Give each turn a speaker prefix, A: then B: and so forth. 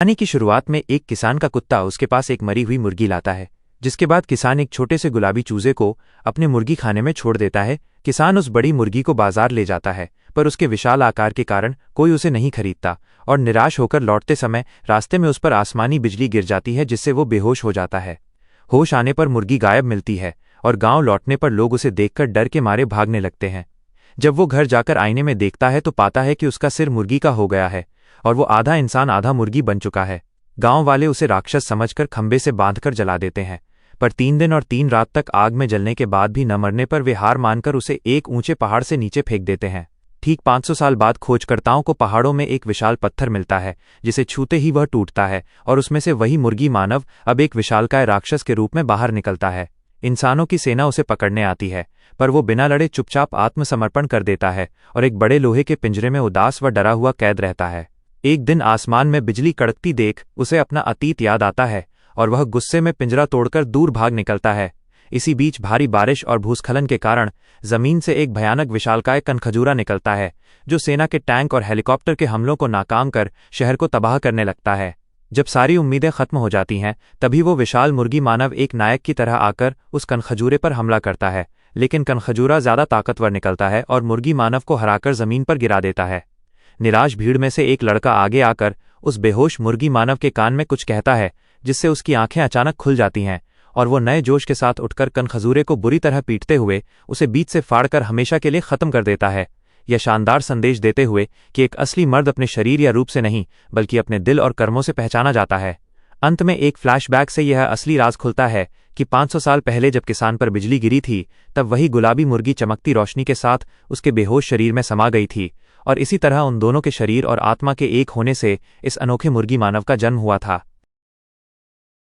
A: कहानी की शुरुआत में एक किसान का कुत्ता उसके पास एक मरी हुई मुर्गी लाता है, जिसके बाद किसान एक छोटे से गुलाबी चूजे को अपने मुर्गी खाने में छोड़ देता है। किसान उस बड़ी मुर्गी को बाजार ले जाता है, पर उसके विशाल आकार के कारण कोई उसे नहीं खरीदता और निराश होकर लौटते समय रास्ते में उस पर आसमानी बिजली गिर जाती है, जिससे वो बेहोश हो जाता है। होश आने पर मुर्गी गायब मिलती है और गांव लौटने पर लोग उसे देखकर डर के मारे भागने लगते हैं। जब वो घर जाकर आईने में देखता है तो पाता है कि उसका सिर मुर्गी का हो गया है और वो आधा इंसान आधा मुर्गी बन चुका है। गांव वाले उसे राक्षस समझकर खंबे से बांधकर जला देते हैं, पर 3 दिन और 3 रात तक आग में जलने के बाद भी न मरने पर वे हार मानकर उसे एक ऊंचे पहाड़ से नीचे फेंक देते हैं। ठीक 500 साल बाद खोजकर्ताओं को पहाड़ों में एक विशाल पत्थर मिलता है, जिसे छूते ही वह टूटता है और उसमें से वही मुर्गी मानव अब एक विशालकाय राक्षस के रूप में बाहर निकलता है। इंसानों की सेना उसे पकड़ने आती है, पर वो बिना लड़े चुपचाप आत्मसमर्पण कर देता है और एक बड़े लोहे के पिंजरे में उदास व डरा हुआ कैद रहता है। एक दिन आसमान में बिजली कड़कती देख उसे अपना अतीत याद आता है और वह गुस्से में पिंजरा तोड़कर दूर भाग निकलता है। इसी बीच भारी बारिश और भूस्खलन के कारण जमीन से एक भयानक विशालकाय कनखजूरा निकलता है, जो सेना के टैंक और हेलीकॉप्टर के हमलों को नाकाम कर शहर को तबाह करने लगता है। जब सारी उम्मीदें खत्म हो जाती हैं, तभी वो विशाल मुर्गी मानव एक नायक की तरह आकर उस कनखजूरे पर हमला करता है, लेकिन कनखजूरा ज्यादा ताकतवर निकलता है और मुर्गी मानव को हराकर जमीन पर गिरा देता है। निराश भीड़ में से एक लड़का आगे आकर उस बेहोश मुर्गी मानव के कान में कुछ कहता है, जिससे उसकी आंखें अचानक खुल जाती हैं और वो नए जोश के साथ उठकर कनखजूरे को बुरी तरह पीटते हुए उसे बीच से फाड़कर हमेशा के लिए खत्म कर देता है, यह शानदार संदेश देते हुए कि एक असली मर्द अपने शरीर या रूप से नहीं बल्कि अपने दिल और कर्मों से पहचाना जाता है। अंत में एक फ्लैशबैक से यह असली राज खुलता है कि 500 साल पहले जब किसान पर बिजली गिरी थी, तब वही गुलाबी मुर्गी चमकती रोशनी के साथ उसके बेहोश शरीर में समा गई थी और इसी तरह उन दोनों के शरीर और आत्मा के एक होने से इस अनोखे मुर्गी मानव का जन्म हुआ था।